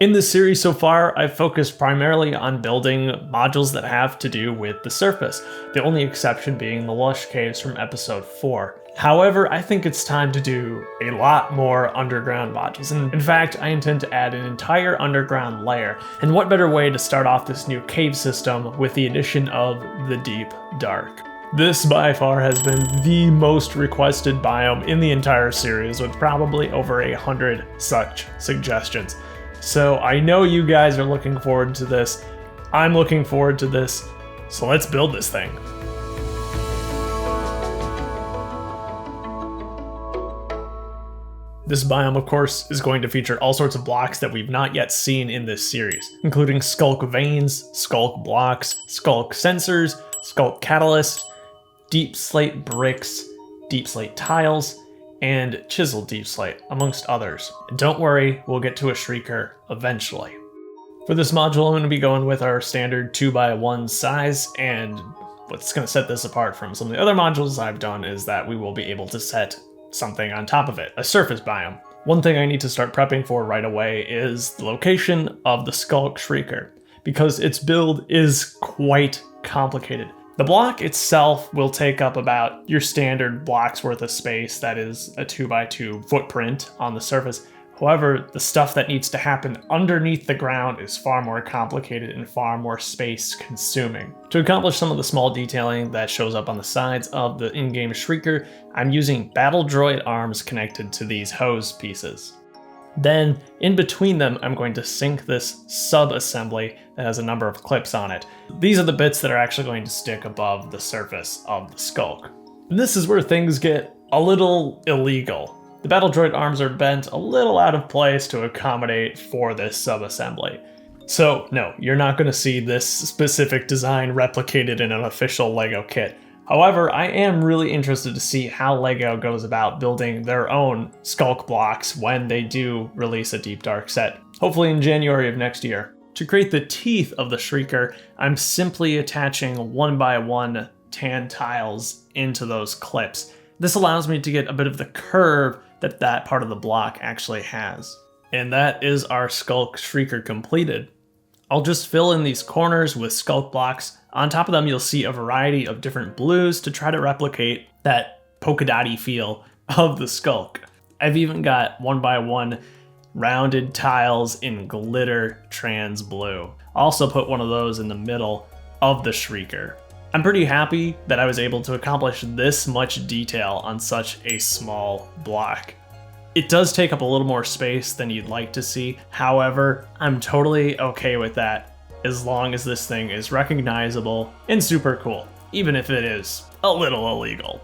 In this series so far, I've focused primarily on building modules that have to do with the surface, the only exception being the lush caves from episode 4. However, I think it's time to do a lot more underground modules, and in fact, I intend to add an entire underground layer. And what better way to start off this new cave system with the addition of the deep dark. This by far has been the most requested biome in the entire series, with probably over 100 such suggestions. So I know you guys are looking forward to this. I'm looking forward to this. So let's build this thing. This biome, of course, is going to feature all sorts of blocks that we've not yet seen in this series, including skulk veins, skulk blocks, skulk sensors, skulk catalyst, deep slate bricks, deep slate tiles, and chiseled deep slate, amongst others. And don't worry, we'll get to a shrieker eventually. For this module, I'm going to be going with our standard 2x1 size, and what's going to set this apart from some of the other modules I've done is that we will be able to set something on top of it, a surface biome. One thing I need to start prepping for right away is the location of the skulk shrieker, because its build is quite complicated. The block itself will take up about your standard block's worth of space, that is a 2x2 footprint on the surface. However, the stuff that needs to happen underneath the ground is far more complicated and far more space consuming. To accomplish some of the small detailing that shows up on the sides of the in-game shrieker, I'm using battle droid arms connected to these hose pieces. Then, in between them, I'm going to sink this sub-assembly that has a number of clips on it. These are the bits that are actually going to stick above the surface of the skulk. And this is where things get a little illegal. The battle droid arms are bent a little out of place to accommodate for this sub-assembly. So no, you're not going to see this specific design replicated in an official LEGO kit. However, I am really interested to see how LEGO goes about building their own skulk blocks when they do release a Deep Dark set, hopefully in January of next year. To create the teeth of the shrieker, I'm simply attaching 1x1 tan tiles into those clips. This allows me to get a bit of the curve that part of the block actually has. And that is our skulk shrieker completed. I'll just fill in these corners with skulk blocks. On top of them, you'll see a variety of different blues to try to replicate that polka dotty feel of the skulk. I've even got 1x1 rounded tiles in glitter trans blue. I also put one of those in the middle of the shrieker. I'm pretty happy that I was able to accomplish this much detail on such a small block. It does take up a little more space than you'd like to see. However, I'm totally okay with that as long as this thing is recognizable and super cool, even if it is a little illegal.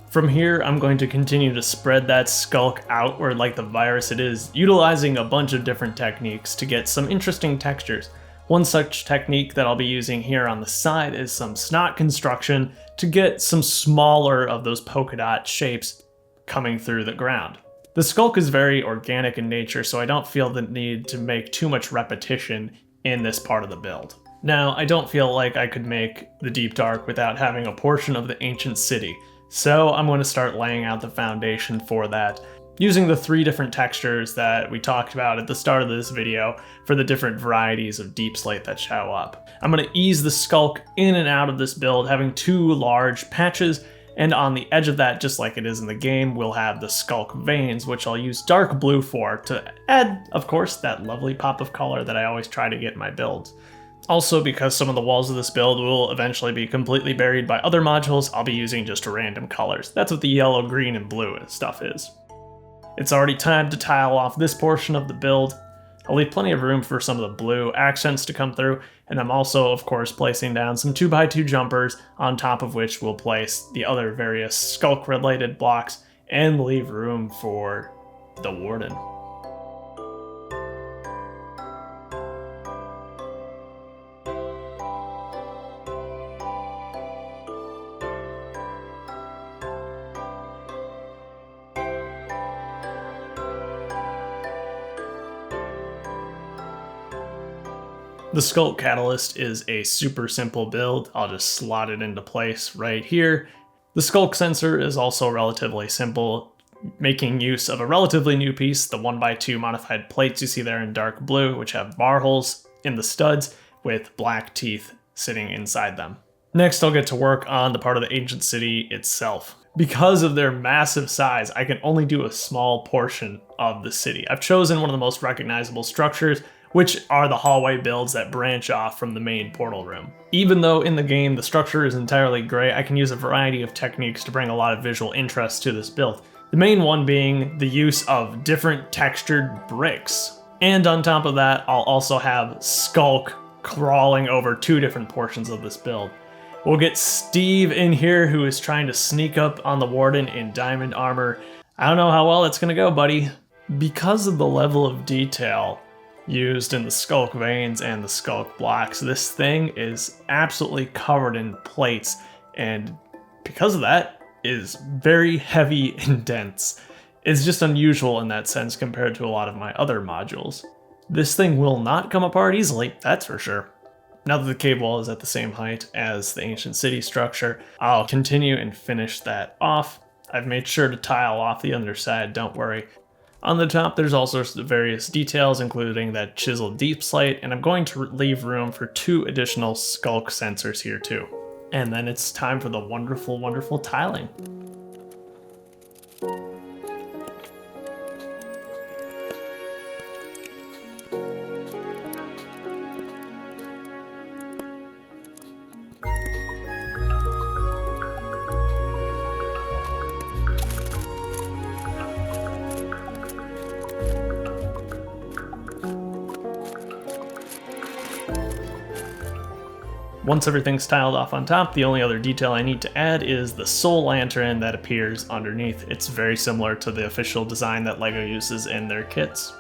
From here, I'm going to continue to spread that skulk outward like the virus it is, utilizing a bunch of different techniques to get some interesting textures. One such technique that I'll be using here on the side is some snot construction to get some smaller of those polka dot shapes coming through the ground. The skulk is very organic in nature, so I don't feel the need to make too much repetition in this part of the build. Now, I don't feel like I could make the Deep Dark without having a portion of the ancient city, so I'm going to start laying out the foundation for that, using the 3 different textures that we talked about at the start of this video for the different varieties of deep slate that show up. I'm going to ease the skulk in and out of this build, having 2 large patches, and on the edge of that, just like it is in the game, we'll have the skulk veins, which I'll use dark blue for to add, of course, that lovely pop of color that I always try to get in my builds. Also, because some of the walls of this build will eventually be completely buried by other modules, I'll be using just random colors. That's what the yellow, green, and blue stuff is. It's already time to tile off this portion of the build. I'll leave plenty of room for some of the blue accents to come through, and I'm also, of course, placing down some 2x2 jumpers, on top of which we'll place the other various skulk-related blocks, and leave room for the Warden. The skulk catalyst is a super simple build. I'll just slot it into place right here. The skulk sensor is also relatively simple. making use of a relatively new piece, the 1x2 modified plates you see there in dark blue, which have bar holes in the studs with black teeth sitting inside them. Next, I'll get to work on the part of the ancient city itself. Because of their massive size, I can only do a small portion of the city. I've chosen one of the most recognizable structures, which are the hallway builds that branch off from the main portal room. Even though in the game the structure is entirely gray, I can use a variety of techniques to bring a lot of visual interest to this build. The main one being the use of different textured bricks. And on top of that, I'll also have Skulk crawling over 2 different portions of this build. We'll get Steve in here, who is trying to sneak up on the Warden in diamond armor. I don't know how well that's gonna go, buddy. Because of the level of detail used in the skulk veins and the skulk blocks, this thing is absolutely covered in plates, and because of that, is very heavy and dense. It's just unusual in that sense compared to a lot of my other modules. This thing will not come apart easily, that's for sure. Now that the cave wall is at the same height as the ancient city structure, I'll continue and finish that off. I've made sure to tile off the underside, don't worry. On the top, there's all sorts of various details, including that chiseled deep slate, and I'm going to leave room for 2 additional skulk sensors here too. And then it's time for the wonderful, wonderful tiling. Once everything's tiled off on top, the only other detail I need to add is the soul lantern that appears underneath. It's very similar to the official design that LEGO uses in their kits.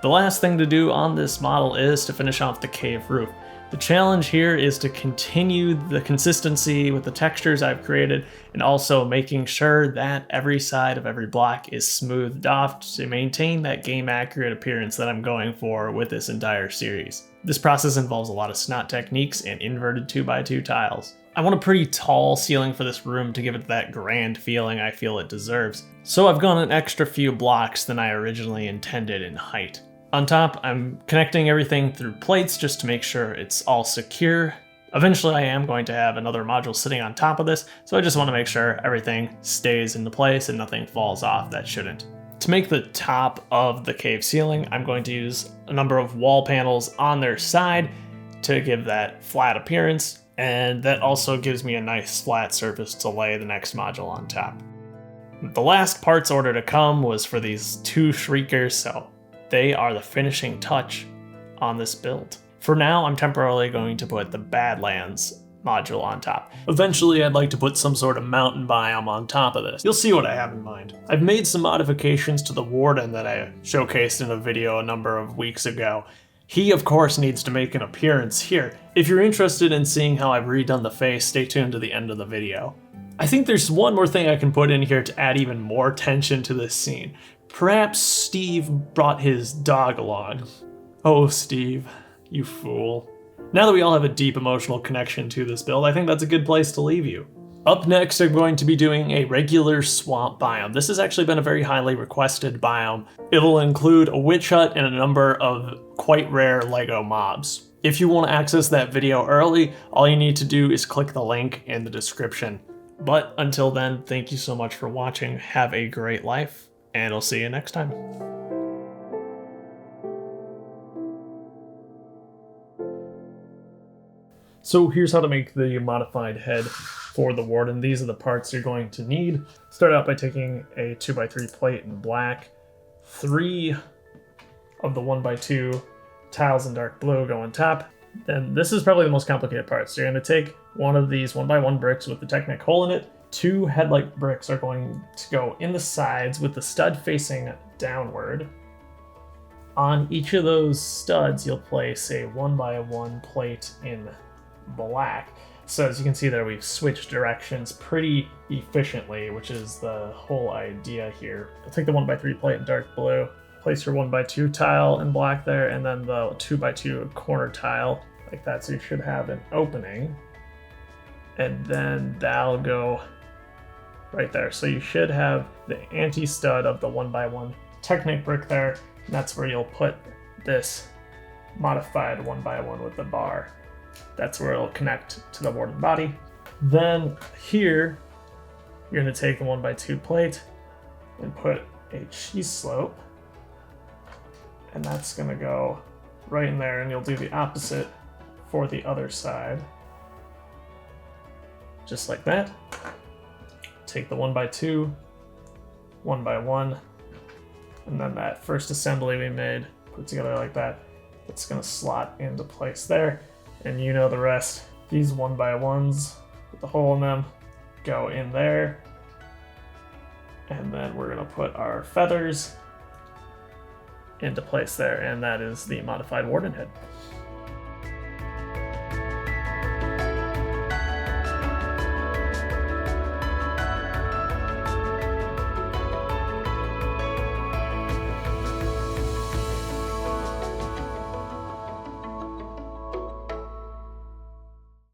The last thing to do on this model is to finish off the cave roof. The challenge here is to continue the consistency with the textures I've created, and also making sure that every side of every block is smoothed off to maintain that game accurate appearance that I'm going for with this entire series. This process involves a lot of snot techniques and inverted 2x2 tiles. I want a pretty tall ceiling for this room to give it that grand feeling I feel it deserves, so I've gone an extra few blocks than I originally intended in height. On top, I'm connecting everything through plates just to make sure it's all secure. Eventually I am going to have another module sitting on top of this, so I just want to make sure everything stays into place and nothing falls off that shouldn't. To make the top of the cave ceiling, I'm going to use a number of wall panels on their side to give that flat appearance, and that also gives me a nice flat surface to lay the next module on top. The last parts order to come was for these 2 shriekers, so they are the finishing touch on this build. For now, I'm temporarily going to put the Badlands module on top. Eventually, I'd like to put some sort of mountain biome on top of this. You'll see what I have in mind. I've made some modifications to the Warden that I showcased in a video a number of weeks ago. He, of course, needs to make an appearance here. If you're interested in seeing how I've redone the face, stay tuned to the end of the video. I think there's one more thing I can put in here to add even more tension to this scene. Perhaps Steve brought his dog along. Oh, Steve, you fool. Now that we all have a deep emotional connection to this build, I think that's a good place to leave you. Up next, I'm going to be doing a regular swamp biome. This has actually been a very highly requested biome. It'll include a witch hut and a number of quite rare LEGO mobs. If you want to access that video early, all you need to do is click the link in the description. But until then, thank you so much for watching. Have a great life, and I'll see you next time. So here's how to make the modified head for the Warden. These are the parts you're going to need. Start out by taking a 2x3 plate in black. 3 of the 1x2 tiles in dark blue go on top. Then this is probably the most complicated part. So you're going to take one of these 1x1 bricks with the Technic hole in it. 2 headlight bricks are going to go in the sides with the stud facing downward. On each of those studs, you'll place a 1x1 plate in black. So as you can see there, we've switched directions pretty efficiently, which is the whole idea here. You'll take the 1x3 plate in dark blue, place your 1x2 tile in black there, and then the 2x2 corner tile like that. So you should have an opening, and then that'll go right there. So you should have the anti-stud of the 1x1 Technic brick there. And that's where you'll put this modified 1x1 with the bar. That's where it'll connect to the Warden body. Then here, you're going to take the 1x2 plate and put a cheese slope. And that's going to go right in there, and you'll do the opposite for the other side. Just like that. Take the 1x2, 1x1, and then that first assembly we made, put together like that. It's going to slot into place there, and you know the rest. These 1x1s with the hole in them go in there, and then we're going to put our feathers into place there, and that is the modified Warden head.